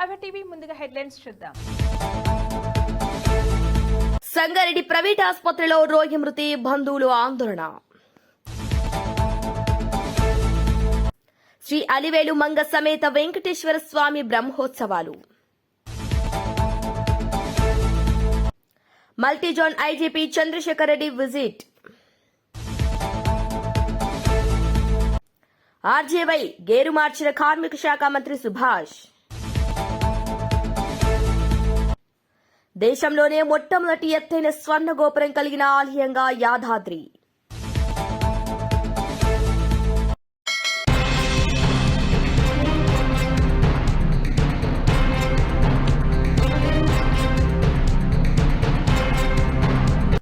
అవటీవీ ముందుగా హెడ్లైన్స్ చూద్దాం. సంగారెడ్డి ప్రైవేట్ ఆసుపత్రిలో రోగి మృతి, బంధువులు ఆందోళన. శ్రీ అలివేలు మంగ సమేత వెంకటేశ్వర స్వామి బ్రహ్మోత్సవాలు. Multi zone IGP Chandrasekhar Reddy visit. RJY gear మార్చిన కార్మిక శాఖ మంత్రి సుభాష్. దేశంలోనే మొట్టమొదటి ఎత్తైన స్వర్ణ గోపురం కలిగిన ఆలయంగా యాదాద్రి.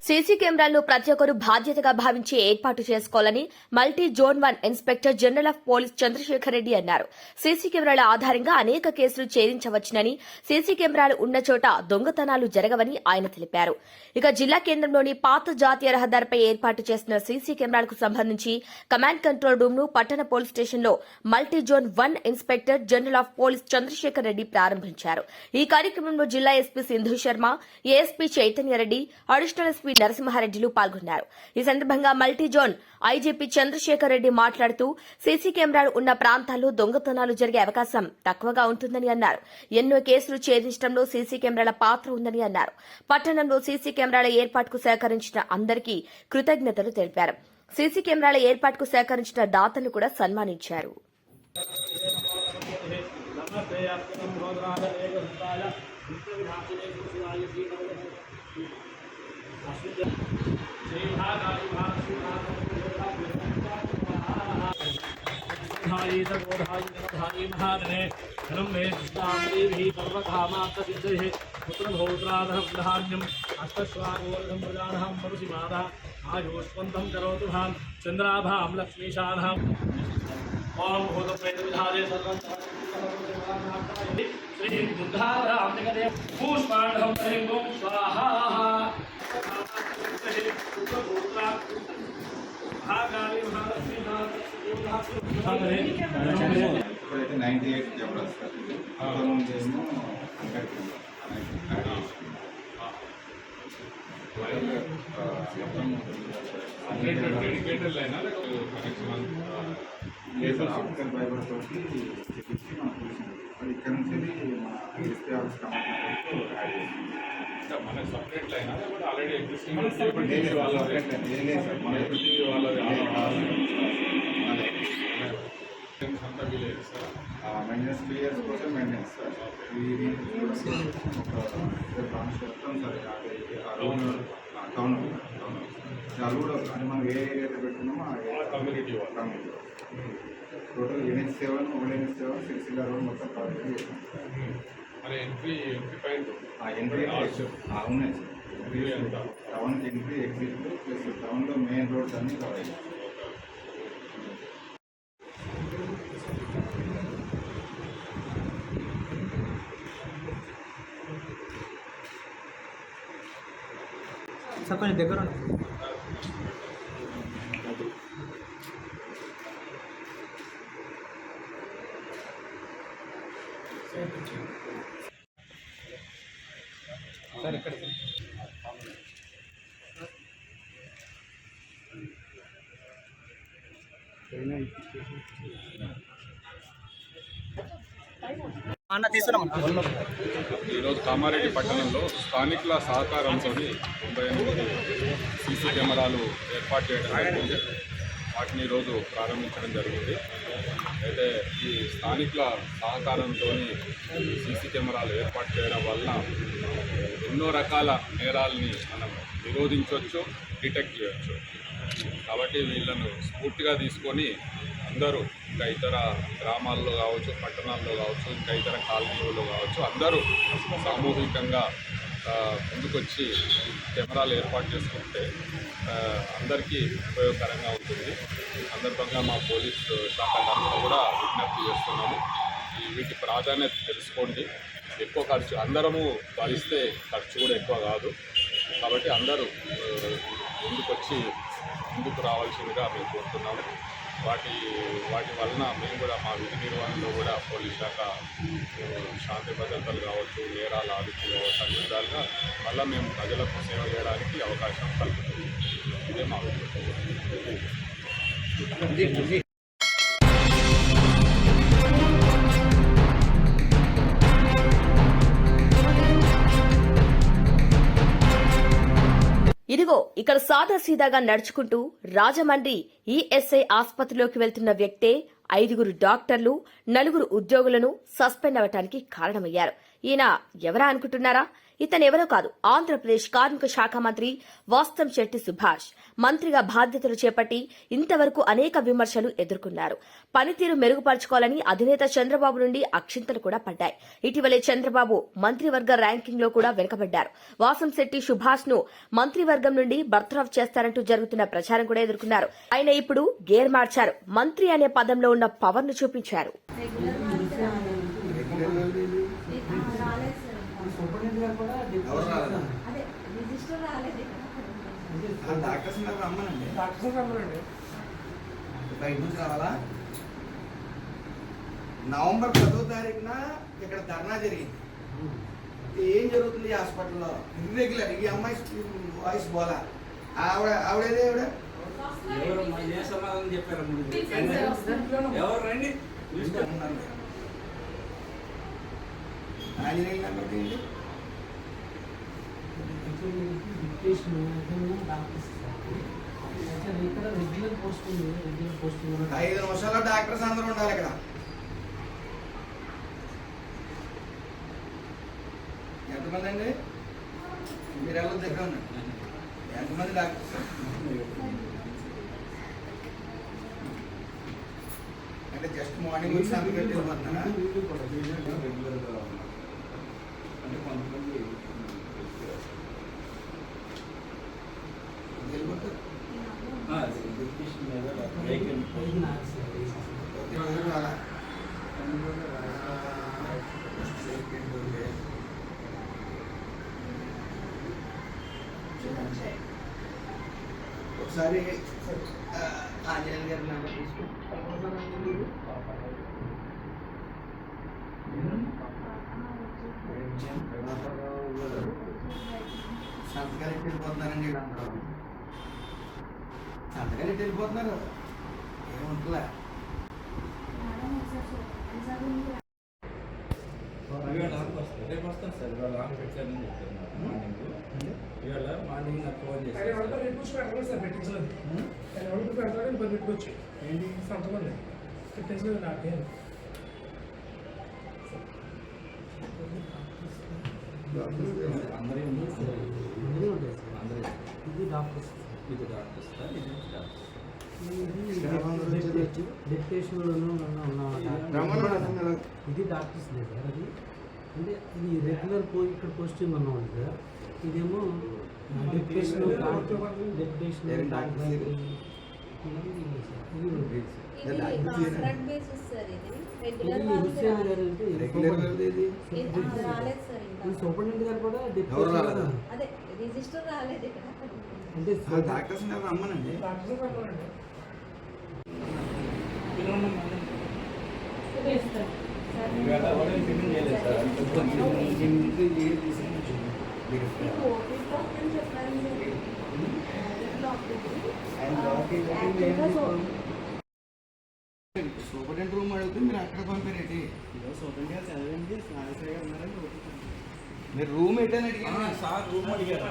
సీసీ కెమెరాలను ప్రతి ఒక్కరూ బాధ్యతగా భావించి ఏర్పాటు చేసుకోవాలని multi zone 1 inspector general of police Chandrasekhar Reddy అన్నారు. సీసీ కెమెరాల ఆధారంగా అనేక కేసులు ఛేదించవచ్చునని, సీసీ కెమెరాలు ఉన్న చోట దొంగతనాలు జరగవని ఆయన తెలిపారు. ఇక జిల్లా కేంద్రంలోని పాత జాతీయ రహదారిపై ఏర్పాటు చేసిన సీసీ కెమెరాలకు సంబంధించి కమాండ్ కంట్రోల్ రూమ్ ను పట్టణ పోలీస్ స్టేషన్లో multi zone 1 inspector general of police Chandrasekhar Reddy ప్రారంభించారు. ఈ కార్యక్రమంలో జిల్లా SP Sindhu Sharma, ASP Chaitanya Reddy, additional SP నరసింహారెడ్డిలు పాల్గొన్నారు. ఈ సందర్భంగా multi zone IGP Chandrasekhar Reddy మాట్లాడుతూ సీసీ కెమెరాలు ఉన్న ప్రాంతాల్లో దొంగతనాలు జరిగే అవకాశం తక్కువగా ఉంటుందని అన్నారు. ఎన్నో కేసులు ఛేదించడంలో సీసీ కెమెరాల పాత్ర ఉందని అన్నారు. పట్టణంలో సీసీ కెమెరాల ఏర్పాటుకు సహకరించిన అందరికీ కృతజ్ఞతలు తెలిపారు. సీసీ కెమెరాల ఏర్పాటుకు సహకరించిన దాతలను కూడా సన్మానించారు. आयुष्मंतं करोतु भां चंद्राभां लक्ष्मीशानां ओम भूतप्रेतविधारे सर्वं श्री बुद्धाराम जगदे पुष्पाण्डं हरिं ओम स्वाहा भागाली महालक्ष्मी ఇప్పుడైతే 98 కెమెరాస్ సార్. అంతకుముందు ఏమో 100 dedicated line connection optical fibre తోటి చేపించి మనకు చూసింది. ఇక్కడ నుంచి మన ఎస్పీ ఆఫీస్ మన సపరేట్ లైన్ ఆల్రెడీ ఎగ్జిస్టింగ్ అంతా వీలేదు సార్. మెయింటెనెన్స్ 3 years కోసం మెయింటెనెన్స్ సార్. ఒక బ్రాంచ్ చెప్తాం సార్. టౌన్ అది కూడా అంటే మనం ఏ ఏరియాలో పెట్టుకున్నామో ఆ community total NH7 NH7 Sircilla road మొత్తం కవర్ చేస్తాం. మరి ఎంట్రీ పాయింట్ ఎంట్రీ ఉన్నాయి సార్. టౌన్కి ఎంట్రీ ఎగ్జిట్ ప్లస్ టౌన్లో మెయిన్ రోడ్స్ అన్నీ కవర్ చేస్తాం. సార్ కొంచెం దగ్గర సార్ ఇక్కడ ఈరోజు కామారెడ్డి పట్టణంలో స్థానికుల సహకారంతో 98 సీసీ కెమెరాలు ఏర్పాటు చేయడం జరిగింది. వాటిని ఈరోజు ప్రారంభించడం జరిగింది. అయితే ఈ స్థానికుల సహకారంతో సీసీ కెమెరాలు ఏర్పాటు చేయడం వలన ఎన్నో రకాల నేరాలని మనం నిరోధించవచ్చు, డిటెక్ట్ చేయవచ్చు. కాబట్టి వీళ్ళను స్ఫూర్తిగా తీసుకొని అందరూ ఇంకా ఇతర గ్రామాల్లో కావచ్చు, పట్టణాల్లో కావచ్చు, ఇంకా ఇతర కాలనీలలో కావచ్చు, అందరూ సామూహికంగా ముందుకొచ్చి కెమెరాలు ఏర్పాటు చేసుకుంటే అందరికీ ఉపయోగకరంగా ఉంటుంది. ఈ సందర్భంగా మా పోలీసు శాఖ తరఫున కూడా విజ్ఞప్తి చేస్తున్నాము. వీటి ప్రాధాన్యత తెలుసుకోండి. ఎక్కువ ఖర్చు అందరము భరిస్తే ఖర్చు కూడా ఎక్కువ కాదు. కాబట్టి అందరూ ముందుకొచ్చి ముందుకు రావాల్సిందిగా మేము కోరుతున్నాము. వాటి వలన మేము కూడా మా విధి నిర్వహణలో కూడా పోలీస్ శాఖ శాంతి భద్రతలు కావచ్చు, నేరాల ఆదిత్య కావచ్చు, అన్ని విధాలుగా మళ్ళీ మేము ప్రజలకు సేవ చేయడానికి అవకాశం కలుగుతుంది. ఇదే మా విధి. ఇదిగో ఇక్కడ సాదాసీదాగా నడుచుకుంటూ రాజమండ్రి ఈఎస్ఐ ఆసుపత్రిలోకి వెళ్తున్న వ్యక్తే 5 డాక్టర్లు 4 ఉద్యోగులను సస్పెండ్ అవటానికి కారణమయ్యారు. ఈయన ఎవరా అనుకుంటున్నారా? ఇతనెవరో కాదు, ఆంధ్రప్రదేశ్ కార్మిక శాఖ మంత్రి వాస్తంశెట్టి సుభాష్. మంత్రిగా బాధ్యతలు చేపట్టి ఇంతవరకు అనేక విమర్శలు ఎదుర్కొన్నారు. పనితీరు మెరుగుపరచుకోవాలని అధినేత చంద్రబాబు నుండి అక్షింతలు కూడా పడ్డాయి. ఇటీవలే చంద్రబాబు మంత్రివర్గ ర్యాంకింగ్ లో కూడా వెనుకబడ్డారు. వాసంశెట్టి సుభాష్ ను మంత్రివర్గం నుండి బర్తరఫ్ చేస్తారంటూ జరుగుతున్న ప్రచారం కూడా ఎదుర్కొన్నారు. ఆయన ఇప్పుడు గేర్ మార్చారు. మంత్రి అనే పదంలో ఉన్న పవర్ ను చూపించారు. బయట నుంచి రావాలా? నవంబర్ 10వ తారీఖున ఇక్కడ ధర్నా జరిగింది. ఏం జరుగుతుంది ఈ హాస్పిటల్లో? ఇర్రెగ్యులర్. ఈ అమ్మాయి వాయిస్ బోలా. ఆవిడేదే సమాధానం చెప్పారు. ఎవరు రండి ఆంజనేయులు నెంబర్ తీయండి. 5 నిమిషాల్లో డాక్టర్స్ అందరూ ఉండాలి ఇక్కడ. ఎంతమంది అండి? మీరు ఎలా దగ్గర ఉన్నారు? ఎంతమంది డాక్టర్స్? అంటే జస్ట్ మార్నింగ్ వచ్చి అందుకు వెళ్ళిపోతున్నారా? అంటే కొంతమంది వెళ్ళిపోతారు. ఒకసారి ఆంజనేయులు గారి నెంబర్ తీసుకో. సంతకాలు ఎట్టి వెళ్ళిపోతున్నారండి వీళ్ళందరూ. సంతకాలు ఎట్టి వెళ్ళిపోతున్నారు. ఏముంటుందా? రేపు వస్తాను సార్. ఇవాళ లాంగ్ పెట్టారని చెప్పారు మార్నింగ్. ఇవాళ మార్నింగ్ నాకు ఫోన్ చేశారు. పెట్టుకోవచ్చు ఏంటి సంతకం పెట్టేసి నాకే అందరూ ఇది డాక్టర్స్, ఇది డాక్టర్స్ సార్, ఇది ఇది డాక్టర్స్ లేదు అది. అంటే ఇది రెగ్యులర్ ఇక్కడ పోస్టింగ్ ఉన్నవాళ్ళు కదా. ఇదేమో డెప్యుటేషన్ సూపరింటెండెంట్ గారు కూడా రిజిస్టర్ రాలేదు అంటే డాక్టర్స్ రమ్మనండి. సూపరింటెండెంట్ రూమ్ అడిగితే మీరు అక్కడ పంపారేంటి? మీరు రూమ్ ఏంటని అడిగారు సార్. రూమ్ అడిగారు.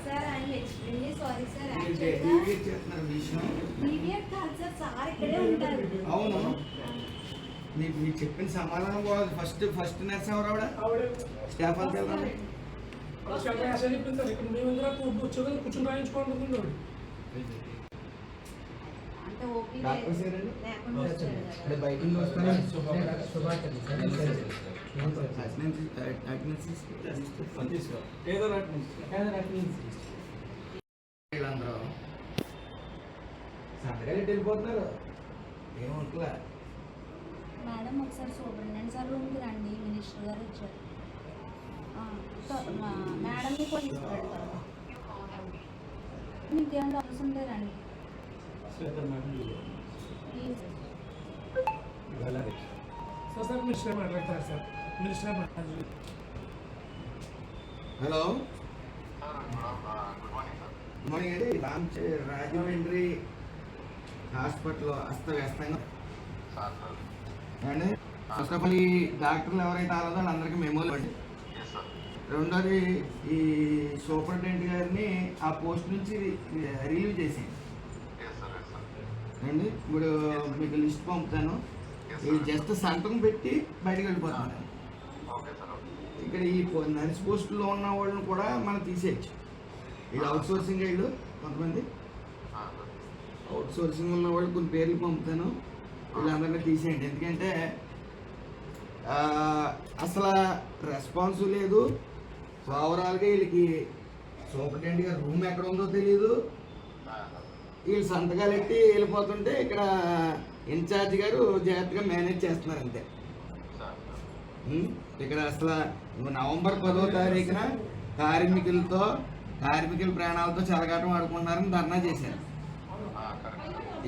Sir I'm extremely sorry sir. చేస్తున్నారు విషయం. సార్ ఇక్కడే ఉంటారు. అవును, మీకు చెప్పిన సమాధానం కూడా ఫస్ట్ నర్స్ ఎవరు? ఆవిడ స్టాఫ్ అంతా చెప్పింది సార్. ఇక్కడ మేము వచ్చేది కూర్చొని రాయించుకోవాలి. డాక్టర్స్ అంటే బయట వీళ్ళందరూ సంతకాలు వెళ్ళిపోతున్నారు. ఏముంటుందా? మేడం ఒకసారి సూపరింటెండెంట్ సార్ రూమ్కి రండి, మినిస్టర్ గారు వచ్చారు. మేడంని కూడా తీసుకెళ్తారు. మీకు ఏమైనా డౌట్స్ ఉంటే రండి. ప్లీజ్. సార్ మినిస్టర్ మాట్లాడతారు సార్, మినిస్టర్ మాట్లాడారు. హలో, గుడ్ మార్నింగ్ అండి. రాజమండ్రి హాస్పిటల్ అస్తవ్యస్తంగా అండి. ఫస్ట్ ఆఫ్ ఆల్ ఈ డాక్టర్లు ఎవరైతే ఆలో వాళ్ళందరికీ మెమోలు అండి. రెండోది ఈ సూపరింటెండెంట్ గారిని ఆ పోస్ట్ నుంచి రిలీవ్ చేసేయండి అండి. ఇప్పుడు మీకు లిస్ట్ పంపుతాను, ఇది జస్ట్ సంతకం పెట్టి బయటకు వెళ్ళిపోతాను. ఇక్కడ ఈ నర్స్ పోస్టులో ఉన్న వాళ్ళని కూడా మనం తీసేయచ్చు. ఇది అవుట్ సోర్సింగ్ వీళ్ళు కొంతమంది అవుట్ సోర్సింగ్ ఉన్న వాళ్ళు కొన్ని పేర్లు పంపుతాను, వీళ్ళందరినీ తీసేయండి. ఎందుకంటే అసలు రెస్పాన్స్ లేదు. ఓవరాల్గా వీళ్ళకి సూపరింటెండెంట్ గారు రూమ్ ఎక్కడ ఉందో తెలియదు. వీళ్ళు సంతకాలు ఎట్టి వెళ్ళిపోతుంటే ఇక్కడ ఇన్ఛార్జ్ గారు జాగ్రత్తగా మేనేజ్ చేస్తున్నారు అంతే. ఇక్కడ అసలు నవంబర్ 10వ తారీఖున కార్మికుల ప్రాణాలతో చెలగాటం ఆడుకుంటున్నారని ధర్నా చేశారు.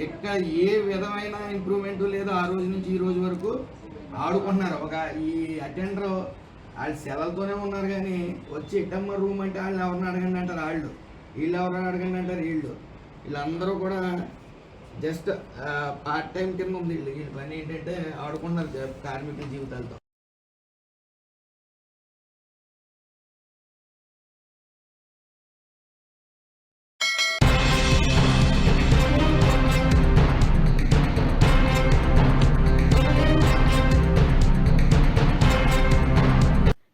ఇక్కడ ఏ విధమైన ఇంప్రూవ్మెంట్ లేదు. ఆ రోజు నుంచి ఈ రోజు వరకు ఆడుకుంటున్నారు. ఈ అటెండర్ వాళ్ళు సెలవులతోనే ఉన్నారు, కానీ వచ్చి ఎట్టమ్మ రూమ్ అంటే వాళ్ళు ఎవరిని అడగండి అంటారు, వీళ్ళు ఎవరిని అడగండి అంటారు. వీళ్ళందరూ కూడా జస్ట్ పార్ట్ టైం కింద ఉంది. వీళ్ళ పని ఏంటంటే ఆడుకుంటున్నారు కార్మికుల జీవితాలతో.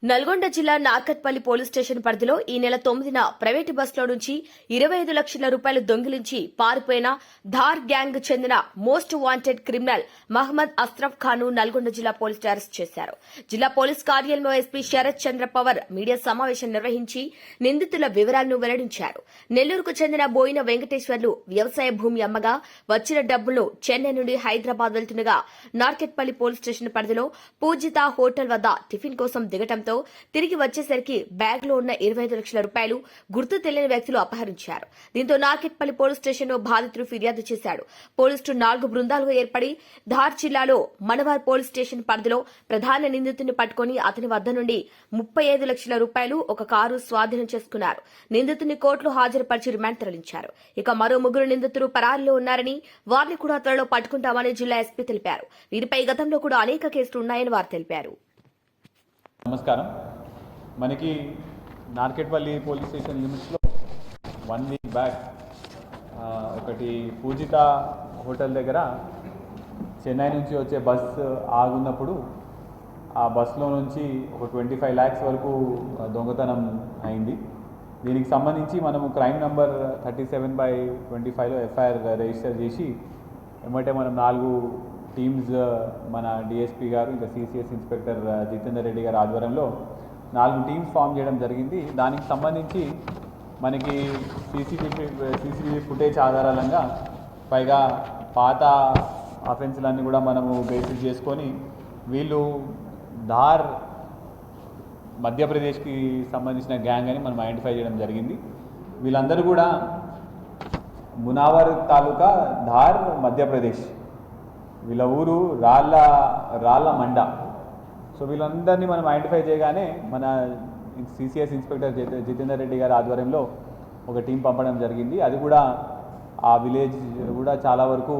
నల్గొండ జిల్లా నార్కట్పల్లి పోలీస్ స్టేషన్ పరిధిలో ఈ నెల 9న ప్రైవేటు బస్సులో నుంచి 25 లక్షల రూపాయలు దొంగిలించి పారిపోయిన ధార్ గ్యాంగ్ చెందిన most wanted criminal Mohammed Asraf Khan ను నల్గొండ జిల్లా పోలీసులు అరెస్ట్ చేశారు. జిల్లా పోలీస్ కార్యాలయంలో ఎస్పీ శరత్ చంద్ర పవర్ మీడియా సమావేశం నిర్వహించి నిందితుల వివరాలను వెల్లడించారు. నెల్లూరుకు చెందిన బోయిన వెంకటేశ్వర్లు వ్యవసాయ భూమి అమ్మగా వచ్చిన డబ్బులను చెన్నై నుండి హైదరాబాద్ వెళ్తుండగా నార్కెట్పల్లి పోలీస్ స్టేషన్ పరిధిలో పూజిత హోటల్ వద్ద టిఫిన్ కోసం దిగటంతో తిరిగి వచ్చేసరికి బ్యాగ్ లో ఉన్న 25 లక్షల రూపాయలు గుర్తు తెలియని వ్యక్తులు అపహరించారు. దీంతో నార్కెట్పల్లి పోలీస్ స్టేషన్ లో బాధితుడు ఫిర్యాదు చేశాడు. పోలీసులు 4 బృందాలుగా ఏర్పడి ధార్ జిల్లాలో మనవార్ పోలీస్ స్టేషన్ పరిధిలో ప్రధాన నిందితుడిని పట్టుకుని అతని వద్ద నుండి 35 లక్షల రూపాయలు ఒక కారు స్వాధీనం చేసుకున్నారు. నిందితుడిని కోర్టులో హాజరుపరిచి రిమాండ్ తరలించారు. ఇక మరో 3 నిందితులు పరారీలో ఉన్నారని వారిని కూడా త్వరలో పట్టుకుంటామని జిల్లా ఎస్పీ తెలిపారు. వీరిపై గతంలో కూడా అనేక కేసులు ఉన్నాయని వారు తెలిపారు. నమస్కారం. మనకి నార్కెట్పల్లి పోలీస్ స్టేషన్ లిమిట్స్లో 1 వీక్ బ్యాక్ ఒకటి పూజిత హోటల్ దగ్గర చెన్నై నుంచి వచ్చే బస్సు ఆగున్నప్పుడు ఆ బస్సులో నుంచి ఒక 25 lakhs వరకు దొంగతనం అయింది. దీనికి సంబంధించి మనము క్రైమ్ నంబర్ 37/25లో ఎఫ్ఐఆర్ రిజిస్టర్ చేసి ఏమంటే మనం 4 టీమ్స్ మన డిఎస్పీ గారు ఇంకా సిసిఎస్ ఇన్స్పెక్టర్ జితేందర్ రెడ్డి గారి ఆధ్వర్యంలో 4 టీమ్స్ ఫామ్ చేయడం జరిగింది. దానికి సంబంధించి మనకి సీసీటీవీ ఫుటేజ్ ఆధారంగా పైగా పాత అఫెన్స్లన్నీ కూడా మనము బేసిస్ చేసుకొని వీళ్ళు ధార్ మధ్యప్రదేశ్కి సంబంధించిన గ్యాంగ్ అని మనం ఐడెంటిఫై చేయడం జరిగింది. వీళ్ళందరూ కూడా మునావర్ తాలూకా ధార్ మధ్యప్రదేశ్, వీళ్ళ ఊరు రాళ్ళ మండ. సో వీళ్ళందరినీ మనం ఐడెంటిఫై చేయగానే మన సిసిఎస్ ఇన్స్పెక్టర్ జితేందర్ రెడ్డి గారి ఆధ్వర్యంలో ఒక టీం పంపడం జరిగింది. అది కూడా ఆ విలేజ్ కూడా చాలా వరకు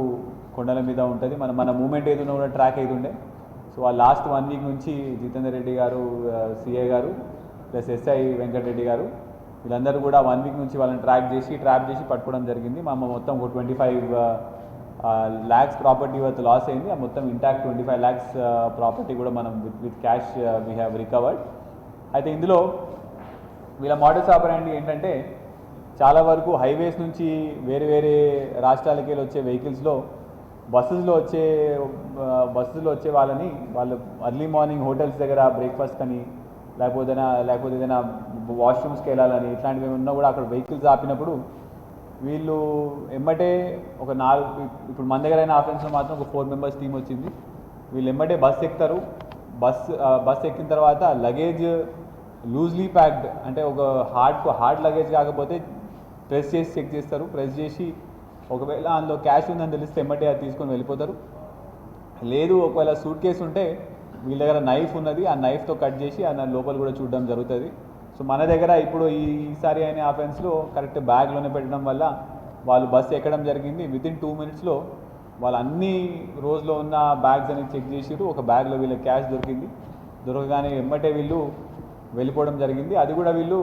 కొండల మీద ఉంటుంది. మన మూమెంట్ ఏదైనా కూడా ట్రాక్ అవుతుండే. సో ఆ లాస్ట్ 1 వీక్ నుంచి జితేందర్ రెడ్డి గారు, సిఐ గారు ప్లస్ ఎస్ఐ వెంకటరెడ్డి గారు వీళ్ళందరూ కూడా 1 వీక్ నుంచి వాళ్ళని ట్రాప్ చేసి పట్టుకోవడం జరిగింది. మొత్తం ఒక 25 lakhs ప్రాపర్టీ వర్త్ లాస్ అయింది. ఆ మొత్తం ఇంటాక్ట్ 25 lakhs ప్రాపర్టీ కూడా మనం with cash we have recovered. అయితే ఇందులో వీళ్ళ మోడస్ ఆపరేండి ఏంటంటే చాలా వరకు హైవేస్ నుంచి వేరే రాష్ట్రాలకి వెళ్ళి వచ్చే వెహికల్స్లో బస్సులో వచ్చే వాళ్ళు అర్లీ మార్నింగ్ హోటల్స్ దగ్గర బ్రేక్ఫాస్ట్ అని లేకపోతే ఏదైనా వాష్రూమ్స్కి వెళ్ళాలని ఇట్లాంటివి ఉన్నా కూడా అక్కడ వెహికల్స్ ఆపినప్పుడు వీళ్ళు ఎమ్మటే ఒక 4 ఇప్పుడు మన దగ్గర అయిన ఆఫెన్స్లో మాత్రం ఒక 4 members టీం వచ్చింది. వీళ్ళు ఎమ్మటే బస్ ఎక్కుతారు. బస్ ఎక్కిన తర్వాత లగేజ్ లూజ్లీ ప్యాక్డ్, అంటే ఒక హార్డ్ లగేజ్ కాకపోతే ప్రెస్ చేసి చెక్ చేస్తారు. ప్రెస్ చేసి ఒకవేళ అందులో క్యాష్ ఉందని తెలిస్తే ఎమ్మటే అది తీసుకొని వెళ్ళిపోతారు. లేదు ఒకవేళ సూట్ కేసు ఉంటే వీళ్ళ దగ్గర నైఫ్ ఉన్నది, ఆ నైఫ్తో కట్ చేసి ఆ లోపల కూడా చూడడం జరుగుతుంది. సో మన దగ్గర ఇప్పుడు ఈసారి అయిన ఆఫెన్స్లో కరెక్ట్ బ్యాగ్లోనే పెట్టడం వల్ల వాళ్ళు బస్సు ఎక్కడం జరిగింది. వితిన్ 2 minutesలో వాళ్ళు అన్ని రోజులో ఉన్న బ్యాగ్స్ అనేది చెక్ చేసిరు. ఒక బ్యాగ్లో వీళ్ళకి క్యాష్ దొరికింది. దొరకగానే ఎమ్మటే వీళ్ళు వెళ్ళిపోవడం జరిగింది. అది కూడా వీళ్ళు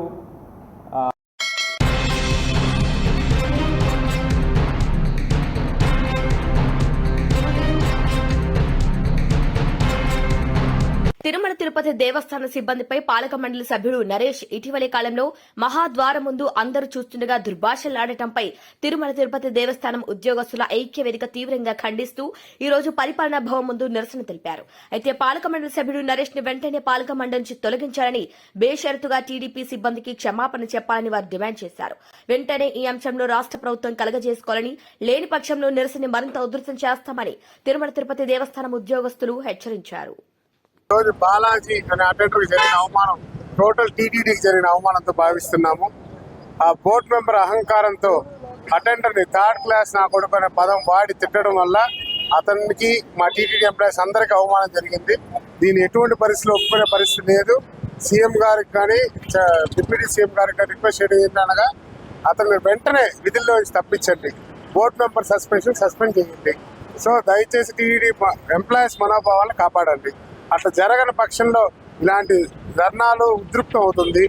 తిరుమల తిరుపతి దేవస్థాన సిబ్బందిపై పాలక మండలి సభ్యుడు నరేష్ ఇటీవలి కాలంలో మహాద్వారం ముందు అందరూ చూస్తుండగా దుర్భాషలాడటంపై తిరుమల తిరుపతి దేవస్థానం ఉద్యోగస్తుల ఐక్యవేదిక తీవ్రంగా ఖండిస్తూ ఈ రోజు పరిపాలనా భవన్ ముందు నిరసన తెలిపారు. అయితే పాలక మండలి సభ్యుడు నరేష్ ని వెంటనే పాలక మండలి నుంచి తొలగించాలని, బేషరతుగా టీడీపీ సిబ్బందికి క్షమాపణ చెప్పాలని వారు డిమాండ్ చేశారు. వెంటనే ఈ అంశంలో రాష్ట్ర ప్రభుత్వం కలగజేసుకోవాలని, లేని పక్షంలో నిరసన మరింత ఉధృతం చేస్తామని తిరుమల తిరుపతి దేవస్థానం ఉద్యోగస్తులు హెచ్చరించారు. రోజు బాలాజీ అనే అటెండర్కి జరిగిన అవమానం టోటల్ టీటీడీకి జరిగిన అవమానంతో భావిస్తున్నాము. ఆ బోర్డు మెంబర్ అహంకారంతో అటెండర్ని థర్డ్ క్లాస్ నా కొడుకు అనే పదం వాడి తిట్టడం వల్ల అతనికి మా టీటీడీ ఎంప్లాయీస్ అందరికీ అవమానం జరిగింది. దీన్ని ఎటువంటి పరిస్థితుల్లో ఒప్పుకునే పరిస్థితి లేదు. సీఎం గారికి కానీ డిప్యూటీ సీఎం గారికి కానీ రిక్వెస్ట్ చేయడం ఏంటనగా అతన్ని వెంటనే విధుల్లో తప్పించండి, బోర్డు మెంబర్ సస్పెండ్ చేయండి. సో దయచేసి టీటీడీ ఎంప్లాయీస్ మనోభావాలను కాపాడండి. అట్లా జరగని పక్షంలో ఇలాంటి ధర్నాలు ఉద్రిక్తం అవుతుంది.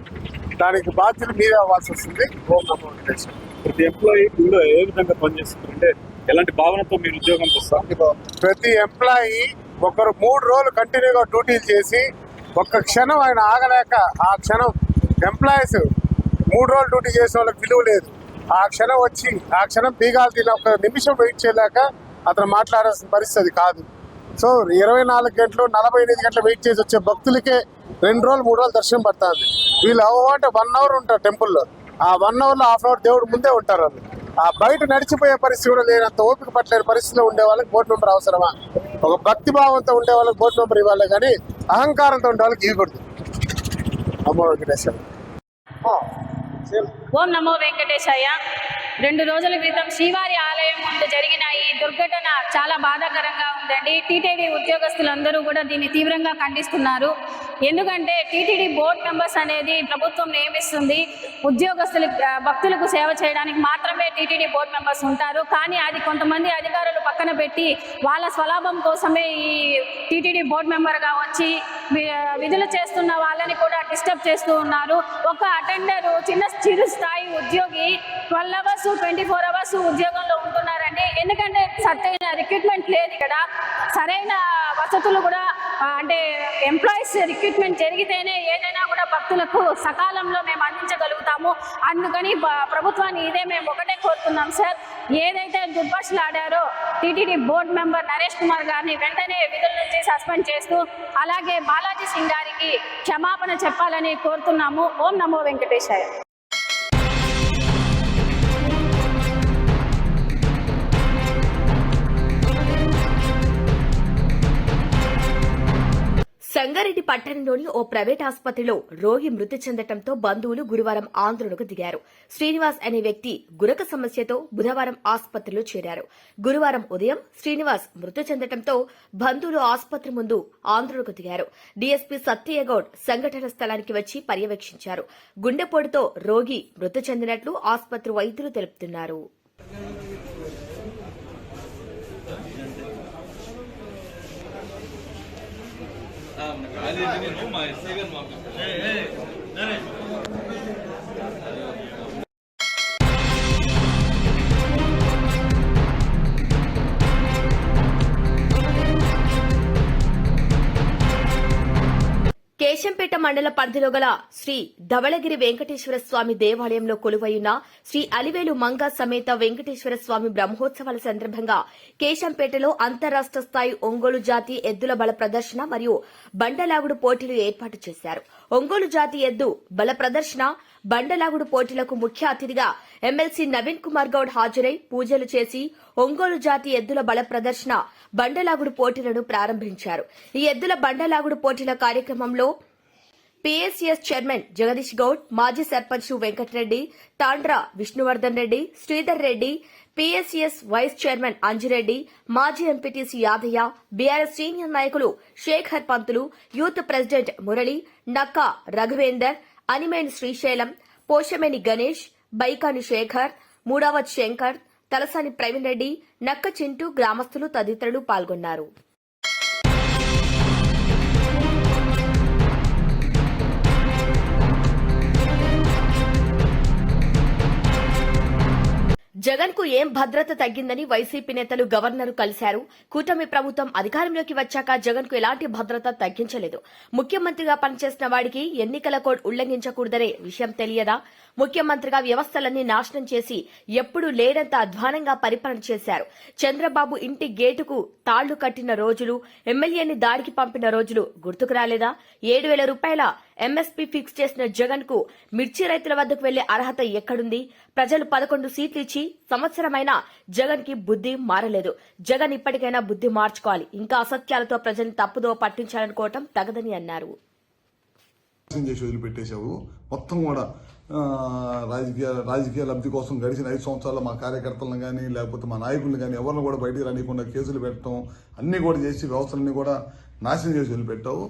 దానికి బాధ్యతలు మీరే అవ్వాల్సి వస్తుంది. ఓం నమో వెంకటేశ్వర. ప్రతి ఎంప్లాయీ కూడా ఏ విధంగా పనిచేస్తుంది అంటే ఎలాంటి భావనతో మీరు ఉద్యోగం వస్తారు? ప్రతి ఎంప్లాయీ ఒకరు 3 రోజులు కంటిన్యూగా డ్యూటీలు చేసి ఒక్క క్షణం ఆయన ఆగలేక, ఆ క్షణం ఎంప్లాయీస్ 3 రోజులు డ్యూటీ చేసిన వాళ్ళకి విలువ లేదు. ఆ క్షణం వచ్చి ఆ క్షణం బీగాలు తిని ఒక నిమిషం వెయిట్ చేయలేక అతను మాట్లాడాల్సిన పరిస్థితి కాదు. సో 24 గంటలు 48 గంటలు వెయిట్ చేసి వచ్చే భక్తులకే 2 రోజులు 3 రోజులు దర్శనం పడుతుంది. వీళ్ళు అంటే 1 hour ఉంటారు టెంపుల్లో. ఆ 1 hourలో ½ hour దేవుడు ముందే ఉంటారు. వాళ్ళు ఆ బయట నడిచిపోయే పరిస్థితి కూడా లేనంత ఓపిక పట్టలేని పరిస్థితిలో ఉండే వాళ్ళకి బోర్డు మెంబర్ అవసరమా? ఒక భక్తి భావంతో ఉండే వాళ్ళకి బోర్డు మెంబర్ ఇవ్వాలి, కానీ అహంకారంతో ఉండే వాళ్ళకి ఇవ్వకూడదు. అమ్మో వెంకటేశ్వర. ఓం నమో వెంకటేశయ్య. 2 రోజుల క్రితం శ్రీవారి ఆలయం ముందు జరిగిన ఈ దుర్ఘటన చాలా బాధాకరంగా ఉందండి. టీటీడీ ఉద్యోగస్తులందరూ కూడా దీన్ని తీవ్రంగా ఖండిస్తున్నారు. ఎందుకంటే టీటీడీ బోర్డు మెంబర్స్ అనేది ప్రభుత్వం నియమిస్తుంది. భక్తులకు సేవ చేయడానికి మాత్రమే టీటీడీ బోర్డు మెంబర్స్ ఉంటారు. కానీ అది కొంతమంది అధికారులు పక్కన పెట్టి వాళ్ళ స్వలాభం కోసమే ఈ టీటీడీ బోర్డు మెంబర్గా వచ్చి విధులు చేస్తున్న వాళ్ళని కూడా డిస్టర్బ్ చేస్తూ ఉన్నారు. ఒక అటెండర్ చిరు స్థాయి ఉద్యోగి 12 hours 24 hours ఉద్యోగంలో ఉంటున్నారండి. ఎందుకంటే సరైన రిక్రూట్మెంట్ లేదు ఇక్కడ. సరైన వసతులు కూడా అంటే ఎంప్లాయీస్ రిక్రూట్మెంట్ జరిగితేనే ఏదైనా కూడా భక్తులకు సకాలంలో మేము అందించగలుగుతాము. అందుకని ప్రభుత్వాన్ని ఇదే మేము ఒకటే కోరుతున్నాం సార్. ఏదైతే దుర్భాషలు ఆడారో TTD board member Naresh Kumar గారిని వెంటనే విధుల నుంచి సస్పెండ్ చేస్తూ, అలాగే బాలాజీ సింగ్ గారికి క్షమాపణ చెప్పాలని కోరుతున్నాము. ఓం నమో వెంకటేశాయ. సంగారెడ్డి పట్టణంలోని ఓ ప్రైవేట్ ఆసుపత్రిలో రోగి మృతి చెందటంతో బంధువులు గురువారం ఆందోళనకు దిగారు. శ్రీనివాస్ అనే వ్యక్తి గురక సమస్యతో బుధవారం ఆసుపత్రిలో చేరారు. గురువారం ఉదయం శ్రీనివాస్ మృతి చెందటంతో బంధువులు ఆసుపత్రి ముందు ఆందోళనకు దిగారు. డీఎస్పీ సత్యగౌడ్ సంఘటన స్థలానికి వచ్చి పర్యవేక్షించారు. గుండెపోటుతో రోగి మృతి చెందినట్లు ఆసుపత్రి వైద్యులు తెలుపుతున్నారు. కేశంపేట మండల పరిధిలో గల శ్రీ ధవళగిరి వెంకటేశ్వర స్వామి దేవాలయంలో కొలువైన శ్రీ అలివేలు మంగ సమేత వెంకటేశ్వర స్వామి బ్రహ్మోత్సవాల సందర్భంగా కేశంపేటలో అంతరాష్ట్ర స్థాయి ఒంగోలు జాతి ఎద్దుల బల ప్రదర్శన మరియు బండలాగుడు పోటీలు ఏర్పాటు చేశారు. ఒంగోలు జాతి ఎద్దు బల ప్రదర్శన, బండలాగుడు పోటీలకు ముఖ్య అతిథిగా ఎమ్మెల్సీ నవీన్ కుమార్ గౌడ్ హాజరై పూజలు చేసి ఒంగోలు జాతి ఎద్దుల బల ప్రదర్శన బండలాగుడు పోటీలను ప్రారంభించారు. ఈ ఎద్దుల బండలాగుడు పోటీల కార్యక్రమంలో పీఎస్సీఎస్ చైర్మన్ జగదీష్ గౌడ్, మాజీ sarpanch Venkatreddy, Tandra Vishnuvardhan Reddy, Sridhar Reddy, PSCS vice chairman Anjireddy, మాజీ ఎంపీటీసీ యాదయ్య, బీఆర్ఎస్ సీనియర్ నాయకులు శేఖర్ పంతులు, యూత్ ప్రెసిడెంట్ మురళి, నక్కా రఘువేందర్, అనిమేని శ్రీశైలం, పోషమేని గణేష్, బైకాని శేఖర్, మూడవత్ శంకర్, తలసాని ప్రవీణ్ రెడ్డి, నక్క చింటూ, గ్రామస్తులు తదితరులు పాల్గొన్నారు. జగన్ కు ఏం భద్రత తగ్గిందని వైసీపీ నేతలు గవర్నర్ కలిశారు. కూటమి ప్రభుత్వం అధికారంలోకి వచ్చాక జగన్ కు ఎలాంటి భద్రత తగ్గించలేదు. ముఖ్యమంత్రిగా పనిచేసిన వాడికి ఎన్నికల కోడ్ ఉల్లంఘించకూడదనే విషయం తెలియదా? ముఖ్యమంత్రిగా వ్యవస్థలన్నీ నాశనం చేసి ఎప్పుడూ లేనంత అధ్వానంగా పరిపాలన చేశారు. చంద్రబాబు ఇంటి గేటుకు తాళ్లు కట్టిన రోజులు, ఎమ్మెల్యేని దాడికి పంపిన రోజులు గుర్తుకు రాలేదా? 7,000 రూపాయల ఎంఎస్పీ ఫిక్స్ చేసిన జగన్ కు మిర్చి రైతుల వద్దకు వెళ్లే అర్హత ఎక్కడుంది? ప్రజలు 11 సీట్లు ఇచ్చి సంవత్సరమైనా జగన్ కి బుద్ది మారలేదు. జగన్ ఇప్పటికైనా బుద్ది మార్చుకోవాలి. ఇంకా అసత్యాలతో ప్రజల్ని తప్పుదో పట్టించాలనుకోవటం తగదని అన్నారు. చేసి వదిలిపెట్టేశావు. మొత్తం కూడా రాజకీయ లబ్ధి కోసం గడిచిన 5 సంవత్సరాల్లో మా కార్యకర్తలను కానీ లేకపోతే మా నాయకులను కానీ ఎవరిని కూడా బయటికి రానికుండా కేసులు పెట్టడం అన్నీ కూడా చేసి వ్యవస్థలన్నీ కూడా నాశనం చేసి వదిలిపెట్టావు.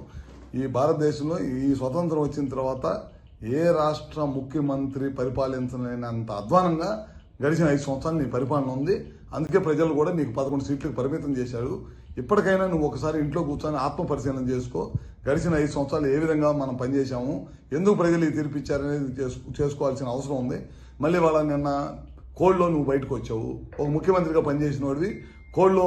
ఈ భారతదేశంలో ఈ స్వతంత్రం వచ్చిన తర్వాత ఏ రాష్ట్ర ముఖ్యమంత్రి పరిపాలించలేనంత అధ్వానంగా గడిచిన 5 సంవత్సరాలు నీ పరిపాలన ఉంది. అందుకే ప్రజలు కూడా నీకు 11 సీట్లకు పరిమితం చేశారు. ఇప్పటికైనా నువ్వు ఒకసారి ఇంట్లో కూర్చొని ఆత్మ పరిశీలన చేసుకో. గడిచిన 5 సంవత్సరాలు ఏ విధంగా మనం పనిచేశాము, ఎందుకు ప్రజలు ఈ తీర్పిచ్చారనేది చేసుకోవాల్సిన అవసరం ఉంది. మళ్ళీ వాళ్ళ నిన్న కోడ్లో నువ్వు బయటకు వచ్చావు. ఒక ముఖ్యమంత్రిగా పనిచేసిన వాడివి కోడ్లో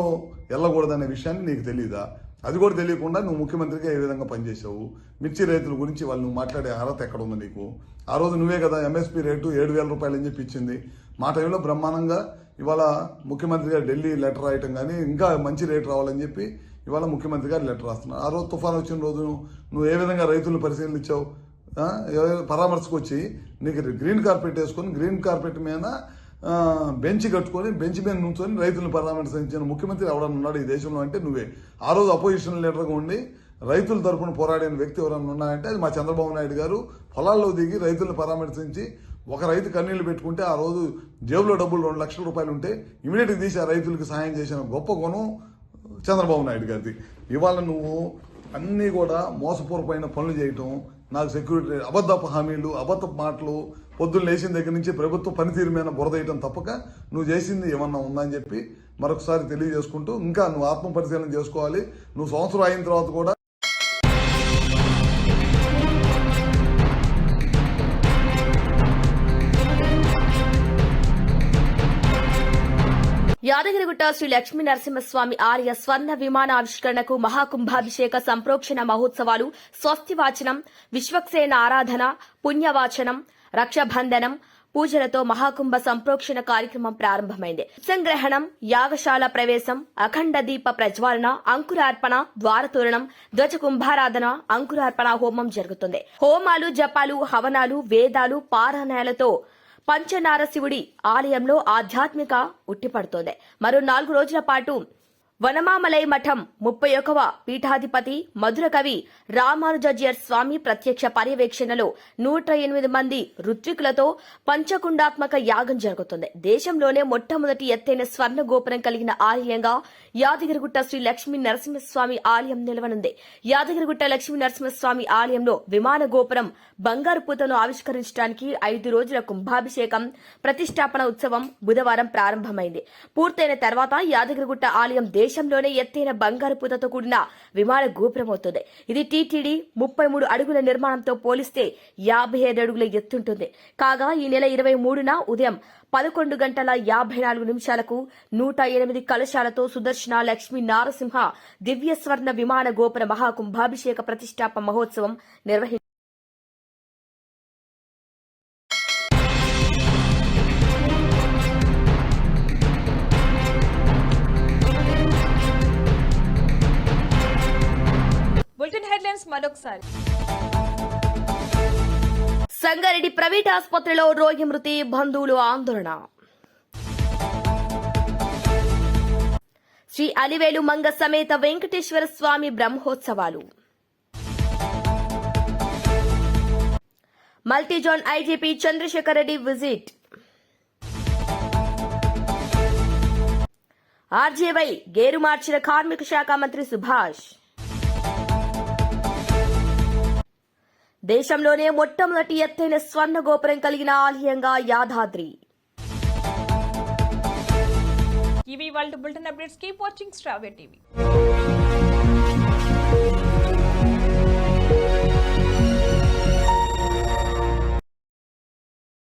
వెళ్ళకూడదనే విషయాన్ని నీకు తెలియదా? అది కూడా తెలియకుండా నువ్వు ముఖ్యమంత్రిగా ఏ విధంగా పనిచేసావు? మిర్చి రైతుల గురించి వాళ్ళు నువ్వు మాట్లాడే అర్హత ఎక్కడ ఉంది నీకు? ఆ రోజు నువ్వే కదా ఎంఎస్పీ రేటు 7,000 రూపాయలు అని చెప్పి ఇచ్చింది. మా టైంలో బ్రహ్మాండంగా ఇవాళ ముఖ్యమంత్రిగా ఢిల్లీ లెటర్ రాయటం కానీ ఇంకా మంచి రేటు రావాలని చెప్పి ఇవాళ ముఖ్యమంత్రి గారు లెటర్ రాస్తున్నారు. ఆ రోజు తుఫాన్ వచ్చిన రోజు నువ్వు ఏ విధంగా రైతులను పరిశీలించావు? పరామర్శకు వచ్చి నీకు గ్రీన్ కార్పెట్ వేసుకొని గ్రీన్ కార్పెట్ మీద బెంచ్ కట్టుకొని బెంచ్ మీద నుంచొని రైతులను పరామర్శించిన ముఖ్యమంత్రి ఎవరన్నా ఉన్నాడు ఈ దేశంలో అంటే నువ్వే. ఆ రోజు అపోజిషన్ లీడర్గా ఉండి రైతుల తరఫున పోరాడిన వ్యక్తి ఎవరన్నా ఉన్నాయంటే అది మా చంద్రబాబు నాయుడు గారు. పొలాల్లో దిగి రైతులను పరామర్శించి ఒక రైతు కన్నీళ్లు పెట్టుకుంటే ఆ రోజు జేబులో డబ్బులు 2 లక్షల రూపాయలు ఉంటే ఇమీడియట్గా తీసి ఆ రైతులకు సహాయం చేసిన గొప్ప గుణం చంద్రబాబు నాయుడు గారిది. ఇవాళ నువ్వు అన్నీ కూడా మోసపూర్వమైన పనులు చేయటం, నాకు సెక్యూరిటీ అబద్ధపు హామీలు, అబద్ధపు మాటలు, పొద్దున్న లేచిన దగ్గర నుంచి ప్రభుత్వ పనితీరు మీద బురదేయటం తప్పక నువ్వు చేసింది ఏమన్నా ఉందని చెప్పి మరొకసారి తెలియజేసుకుంటూ ఇంకా నువ్వు ఆత్మ పరిశీలన చేసుకోవాలి. నువ్వు సంవత్సరం అయిన తర్వాత కూడా యాదగిరిగుట్ట శ్రీ లక్ష్మీ నరసింహస్వామి ఆలయ స్వర్ణ విమాన ఆవిష్కరణకు మహాకుంభాభిషేక సంప్రోక్షణ మహోత్సవాలు, స్వస్తివాచనం, విశ్వక్సేన ఆరాధన, పుణ్యవాచనం, రక్షబంధనం పూజలతో మహాకుంభ సంప్రోక్షణ కార్యక్రమం ప్రారంభమైంది. సంగ్రహణం, యాగశాల ప్రవేశం, అఖండ దీప ప్రజ్వాలన, అంకురార్పణ, ద్వారతోరణం, ధ్వజ కుంభారాధన, అంకురార్పణ హోమం జరుగుతుంది. హోమాలు, జపాలు, హవనాలు, వేదాలు, పారాయణాలతో పంచనారశివుడి ఆలయంలో ఆధ్యాత్మిక ఉట్టిపడుతోంది. మరో 4 రోజుల పాటు వనమామలై మఠం 31వ పీఠాధిపతి మధుర కవి రామానుజాచార్య స్వామి ప్రత్యక్ష పర్యవేక్షణలో 108 మంది ఋత్వికులతో పంచకుండాత్మక యాగం జరుగుతుంది. దేశంలోనే మొట్టమొదటి ఎత్తైన స్వర్ణ గోపురం కలిగిన ఆలయంగా యాదగిరిగుట్ట శ్రీ లక్ష్మీ నరసింహస్వామి ఆలయం నిలవనుంది. యాదగిరిగుట్ట లక్ష్మీ నరసింహస్వామి ఆలయంలో విమాన గోపురం బంగారు పూతను ఆవిష్కరించడానికి 5 రోజుల కుంభాభిషేకం ప్రతిష్టాపన ఉత్సవం బుధవారం ప్రారంభమైంది. పూర్తయిన తర్వాత యాదగిరిగుట్ట ఆలయం దేశంలోనే ఎత్తైన బంగారు పూతతో కూడిన విమాన గోపురం అవుతుంది. ఇది టీటీడీ 33 అడుగుల నిర్మాణంతో పోలిస్తే 55 అడుగుల ఎత్తుంటుంది. కాగా ఈ నెల 23న ఉదయం 11:54 108 కలశాలతో సుదర్శన లక్ష్మీ నారసింహ దివ్య స్వర్ణ విమాన గోపుర మహాకుంభాభిషేక ప్రతిష్టాపన మహోత్సవం నిర్వహించారు. మరొకసారి సంగారెడ్డి ప్రైవేట్ ఆసుపత్రిలో రోగి మృతి, బంధువులు ఆందోళన. శ్రీ అలివేలు మంగ సమేత వెంకటేశ్వర స్వామి బ్రహ్మోత్సవాలు. Multi zone IGP Chandrasekhar Reddy visit. RJY gear మార్చిన కార్మిక శాఖ మంత్రి సుభాష్. దేశంలోనే మొట్టమొదటి ఎత్తైన స్వర్ణ గోపురం కలిగిన ఆలయంగా యాదాద్రి. ఇవి వాళ్ళ bulletin updates. Keep watching star TV.